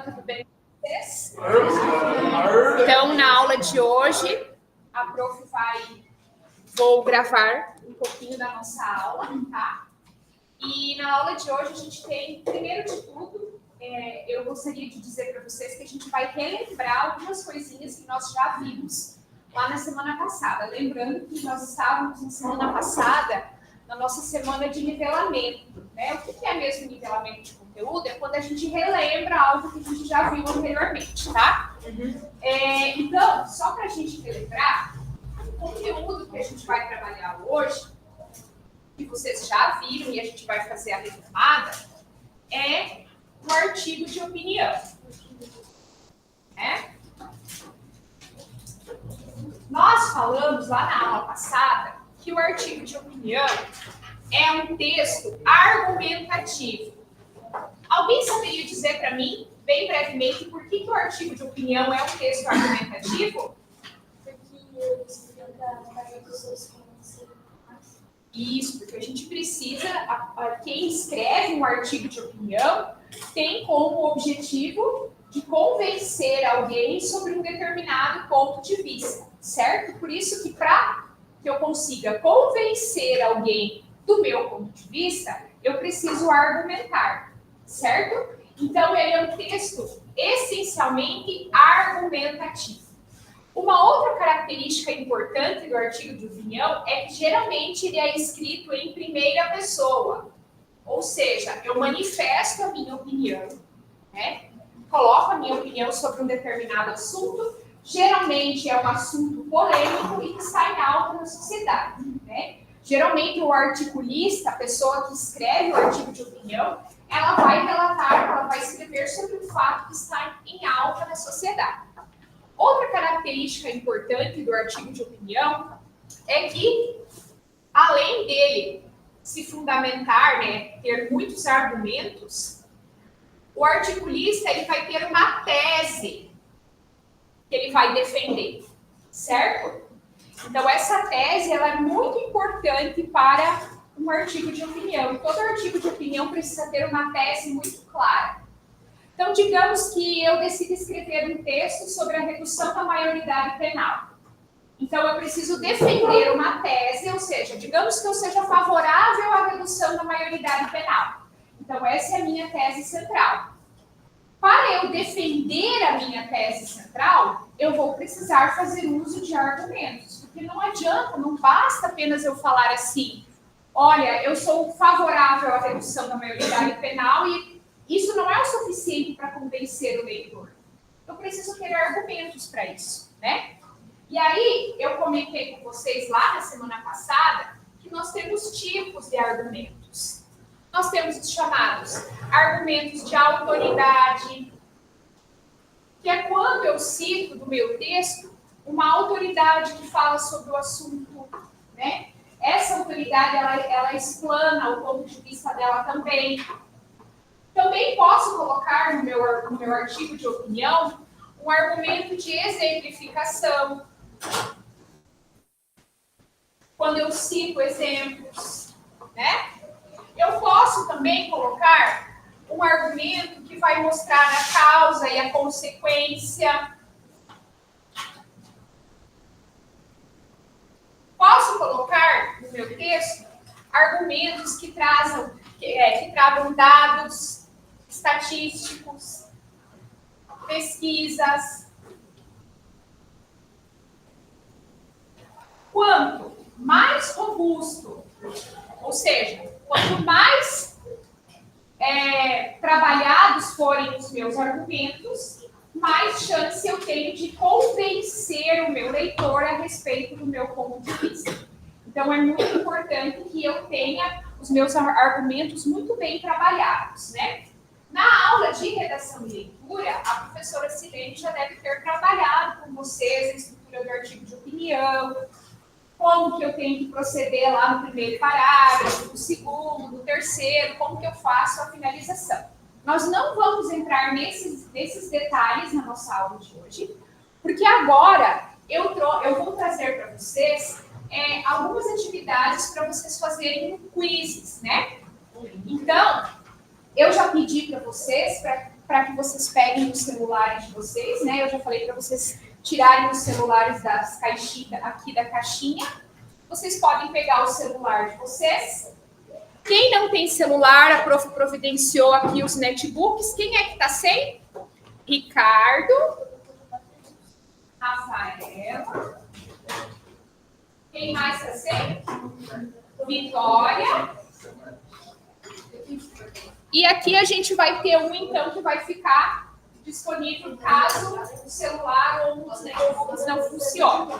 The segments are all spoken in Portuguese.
tudo bem com vocês? Então, na aula de hoje, a prof vou gravar um pouquinho da nossa aula, tá? E na aula de hoje a gente tem, primeiro de tudo, eu gostaria de dizer para vocês que a gente vai relembrar algumas coisinhas que nós já vimos lá na semana passada. Lembrando que nós estávamos na semana passada na nossa semana de nivelamento, né? O que é mesmo nivelamento de conteúdo? É quando a gente relembra algo que a gente já viu anteriormente, tá? Então, só para a gente relembrar, o conteúdo que a gente vai trabalhar hoje, que vocês já viram e a gente vai fazer a retomada, é o artigo de opinião. Nós falamos lá na aula passada que o artigo de opinião é um texto argumentativo. Alguém saberia dizer para mim, bem brevemente, por que o artigo de opinião é um texto argumentativo? Isso, porque a gente precisa, quem escreve um artigo de opinião tem como objetivo de convencer alguém sobre um determinado ponto de vista, certo? Por isso que para que eu consiga convencer alguém do meu ponto de vista, eu preciso argumentar, certo? Então, ele é um texto essencialmente argumentativo. Uma outra característica importante do artigo de opinião é que, geralmente, ele é escrito em primeira pessoa. Ou seja, eu manifesto a minha opinião, né? Coloco a minha opinião sobre um determinado assunto. Geralmente é um assunto polêmico e que está em alta na sociedade, né? Geralmente o articulista, a pessoa que escreve o artigo de opinião, ela vai relatar, ela vai escrever sobre um fato que está em alta na sociedade. Outra característica importante do artigo de opinião é que, além dele se fundamentar, né, ter muitos argumentos, o articulista ele vai ter uma tese que ele vai defender, certo? Então, essa tese ela é muito importante para um artigo de opinião. E todo artigo de opinião precisa ter uma tese muito clara. Então, digamos que eu decido escrever um texto sobre a redução da maioridade penal. Então, eu preciso defender uma tese, ou seja, digamos que eu seja favorável à redução da maioridade penal. Então, essa é a minha tese central. Para eu defender a minha tese central, eu vou precisar fazer uso de argumentos. Porque não adianta, não basta apenas eu falar assim, olha, eu sou favorável à redução da maioridade penal e isso não é o suficiente para convencer o leitor. Eu preciso ter argumentos para isso, né? E aí, eu comentei com vocês lá na semana passada que nós temos tipos de argumentos. Nós temos os chamados argumentos de autoridade, que é quando eu cito do meu texto uma autoridade que fala sobre o assunto, né? Essa autoridade, ela explana o ponto de vista dela também. Também posso colocar no meu artigo de opinião um argumento de exemplificação. Quando eu cito exemplos, né? Eu posso também colocar um argumento que vai mostrar a causa e a consequência. Posso colocar no meu texto argumentos que tragam dados estatísticos, pesquisas. Quanto mais robusto, ou seja, quanto mais trabalhados forem os meus argumentos, mais chance eu tenho de convencer o meu leitor a respeito do meu ponto de vista. Então, é muito importante que eu tenha os meus argumentos muito bem trabalhados, né? Na aula de redação e leitura, a professora Silene já deve ter trabalhado com vocês a estrutura do artigo de opinião, como que eu tenho que proceder lá no primeiro parágrafo, no segundo, no terceiro, como que eu faço a finalização. Nós não vamos entrar nesses detalhes na nossa aula de hoje, porque agora eu vou trazer para vocês algumas atividades para vocês fazerem quizzes, né? Então, eu já pedi para vocês, para para que vocês peguem os celulares de vocês, né? Eu já falei para vocês tirarem os celulares das caixinhas, aqui da caixinha. Vocês podem pegar o celular de vocês. Quem não tem celular, a prof providenciou aqui os netbooks. Quem é que está sem? Ricardo. Rafaela. Quem mais está sem? Vitória. E aqui a gente vai ter um, então, que vai ficar disponível caso o celular ou os netbooks não funcionem.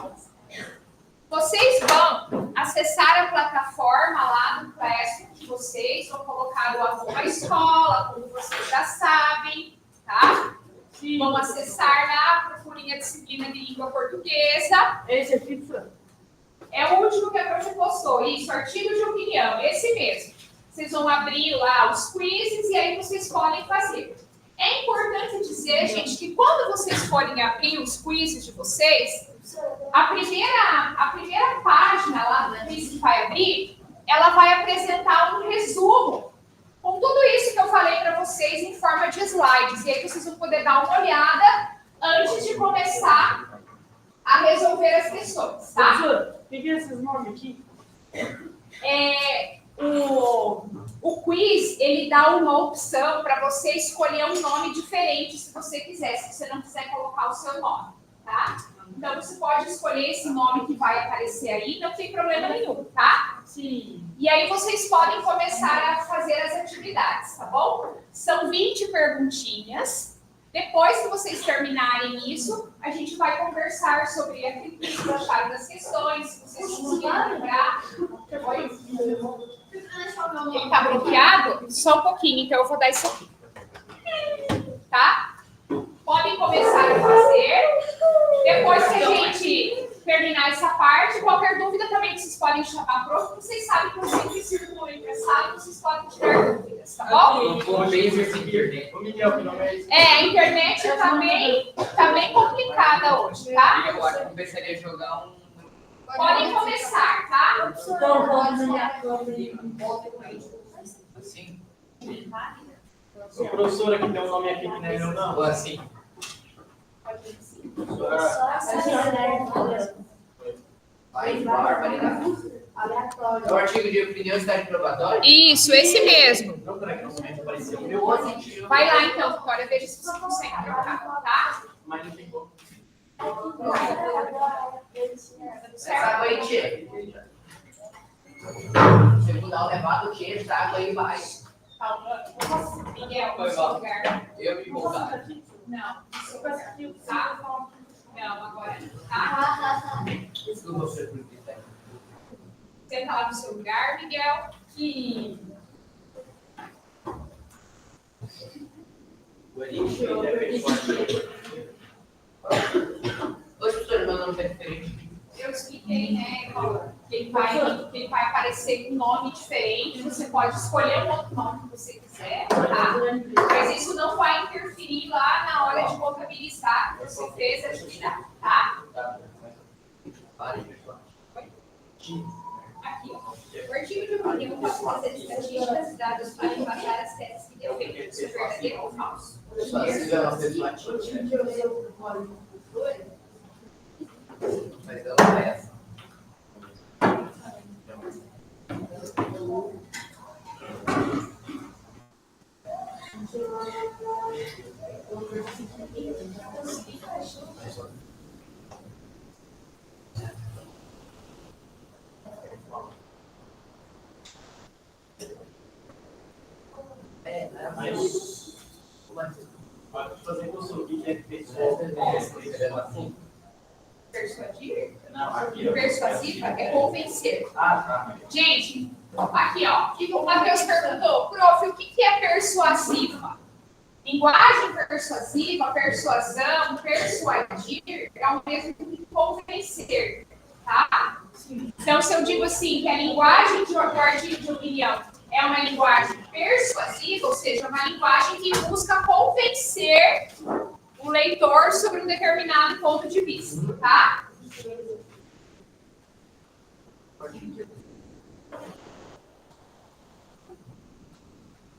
Vocês vão acessar a plataforma lá do Classroom de vocês, vão colocar o @escola, como vocês já sabem, tá? Sim. Vão acessar lá, procurem a disciplina de língua portuguesa. Esse aqui, Fran. É o último que a prof postou, isso, artigo de opinião, esse mesmo. Vocês vão abrir lá os quizzes e aí vocês podem fazer. É importante dizer, gente, que quando vocês forem abrir os quizzes de vocês, a primeira página lá do quiz que vai abrir, ela vai apresentar um resumo com tudo isso que eu falei para vocês em forma de slides. E aí vocês vão poder dar uma olhada antes de começar a resolver as questões, tá? Professor, o que é esses nomes aqui? O quiz, ele dá uma opção para você escolher um nome diferente se você quiser, se você não quiser colocar o seu nome, tá? Então, você pode escolher esse nome que vai aparecer aí, não tem problema nenhum, tá? Sim. E aí, vocês podem começar a fazer as atividades, tá bom? São 20 perguntinhas. Depois que vocês terminarem isso, a gente vai conversar sobre aquilo que vocês acharam das questões, se vocês conseguiram lembrar. Ele tá bloqueado? Só um pouquinho, então eu vou dar isso aqui. Tá? Podem começar a fazer. Depois que a gente terminar essa parte, qualquer dúvida também que vocês podem chamar a prof, vocês sabem que eu sempre circulo entre a sala e vocês podem tirar dúvidas, tá bom? A internet tá bem complicada hoje, tá? Agora começaria a jogar um. Podem começar, tá? Então, vamos na minha câmera. Assim? O professor aqui tem um nome aqui que não é meu, não? Ou assim? Vai, Bárbara. É o artigo de opinião cidade probatória? Isso, esse mesmo. Não, peraí, que normalmente apareceu o meu. Vai lá então, Vitória, veja se você consegue trocar, tá? Mas não tem como. Essa água aí, tia. Se mudar o levado, tira essa água aí vai. Miguel, no seu lugar. Eu me empolgar. Não, no seu lugar. Tá? Não, agora não, tá? Desculpa, professor, por que tá. Senta lá no seu lugar, Miguel. Que... Oi, professor, meu nome é diferente. Eu expliquei, né, que ele vai aparecer com um nome diferente. Você pode escolher um outro nome que você quiser, tá? Mas isso não vai interferir lá na hora de contabilizar que você fez a atividade, tá? Parei, pessoal. Aqui, ó. O artigo de opinião pode fazer estatísticas e dados para embasar as teses que defendem se é verdadeiro ou falso. Pessoal, se tiver uma pessoa ativa, mas ela não é essa. Pode fazer com o que é pessoal. Persuadir? Não, aqui, ó. Persuasiva é convencer. Ah, Gente, aqui, ó. O que o Matheus perguntou? Prof, o que é persuasiva? Linguagem persuasiva, persuasão, persuadir é o mesmo que convencer, tá? Então, se eu digo assim, que a linguagem do artigo de opinião é uma linguagem persuasiva, ou seja, uma linguagem que busca convencer o leitor sobre um determinado ponto de vista, tá?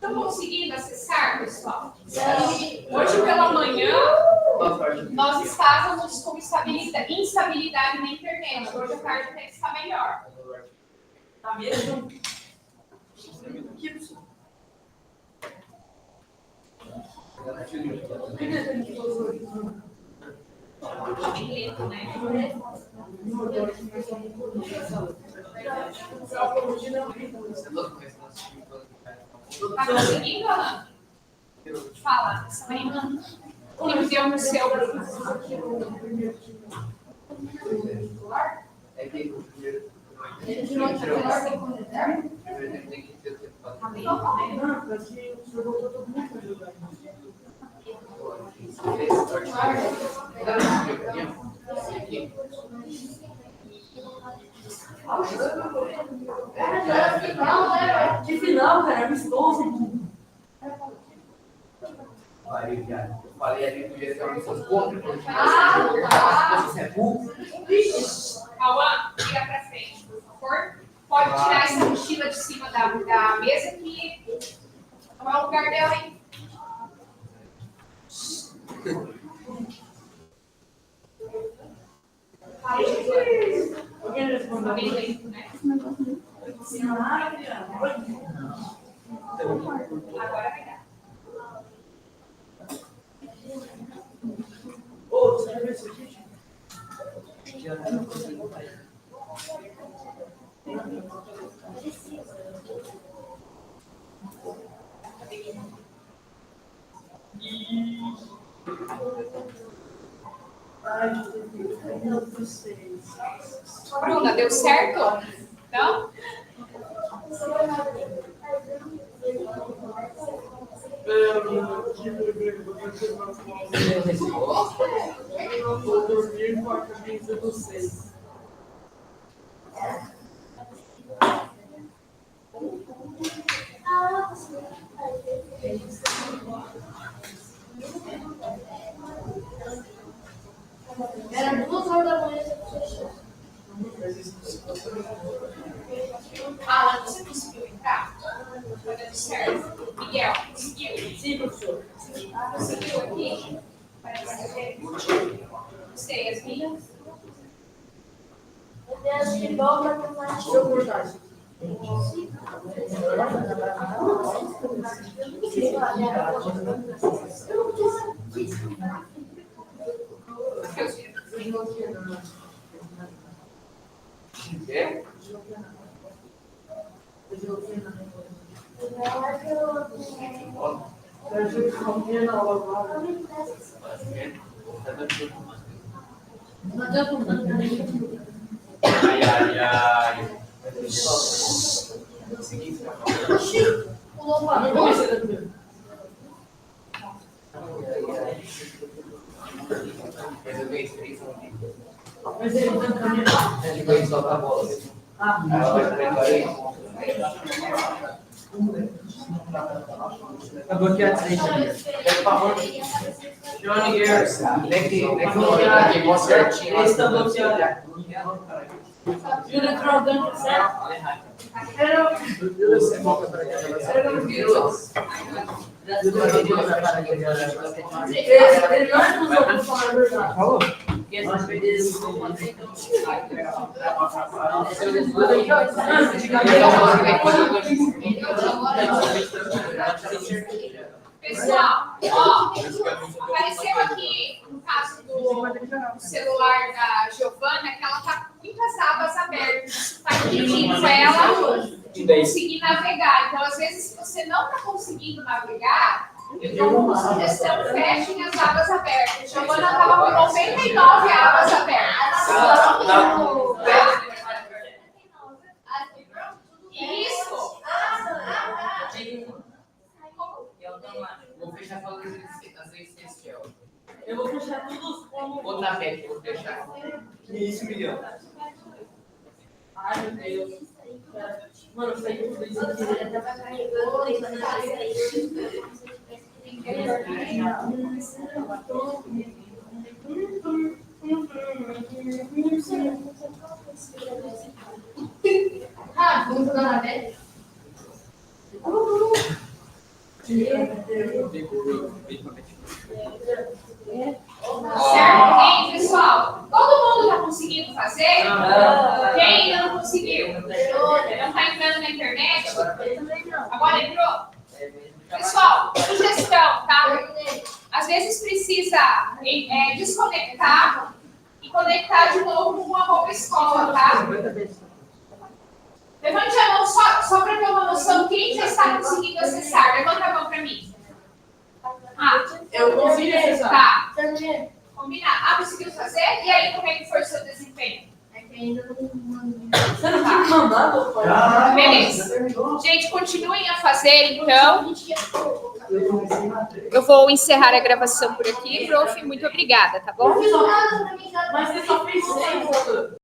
Estão conseguindo acessar, pessoal? Hoje pela manhã, nós estávamos com instabilidade na internet. Hoje à tarde até está melhor. Tá mesmo? Tá bem lento, né? Tá conseguindo, Ana? Fala, Sabrina. Quem deu no seu grupo? É que o primeiro. Que final, cara, amistoso. Falei ali que podia ser uma pessoa contra. Você é burro? Cauã, vira pra frente, por favor. Pode tirar essa mochila de cima da mesa que não é o lugar dela, hein? Tá bem lento, né? Agora vai dar. Ô, você já viu isso aqui? Bruna, deu certo? Então? Vou dormir com a camisa do 6. Era 2 horas da manhã você fechou. Alan, você conseguiu entrar? Tá dando certo. Miguel, conseguiu? Sim, professor. Conseguiu aqui? Parece que você, Yasmin? Meu Deus, que bom matemática. Deixa eu cortar isso. É? Ai, ai, ai. Pulou para Resolver isso aí, só Mas ele tá caminhando. ele vai soltar a bola. Ela vai preparar. Tá bloqueado isso aí, Jamir. Por favor. Johnny Gears. Aqui, mostra certinho. Esse tá bloqueado. Júlia Trogando, certo? Você volta para aquela Ele não usou pra falar a verdade. Falou? Pessoal, ó, apareceu aqui no caso do celular da Giovana que ela tá com muitas abas abertas. Isso tá impedindo ela de conseguir navegar. Então, às vezes, se você não está conseguindo navegar, eu dou uma sugestão, fechem as abas abertas. Giovana estava com 99 abas abertas. Isso! Vou fechar só as essencial. Eu vou fechar tudo como. Outra vez, vou fechar. Isso, Miguel. Ai, meu Deus. Mano, eu saí tudo isso aqui. Ah, vamos jogar na velha? Certo? Hein, pessoal? Todo mundo está conseguindo fazer? Quem ainda não conseguiu? Não está entrando na internet? Agora entrou? Pessoal, sugestão, tá? Às vezes precisa desconectar e conectar de novo com a roupa escola, tá? Levante a mão só para ter uma noção. Quem já está conseguindo acessar? Levanta a mão para mim. Eu consegui acessar. Tá. Terminei. Combinado. Conseguiu fazer? E aí, como é que foi o seu desempenho? É que ainda não mandei. Você não tinha mandado, pai? Beleza. Gente, continuem a fazer, então. Eu vou encerrar a gravação por aqui. Prof, muito obrigada, tá bom? Não fiz nada pra mim, cara. Mas você só fez 6, doutor.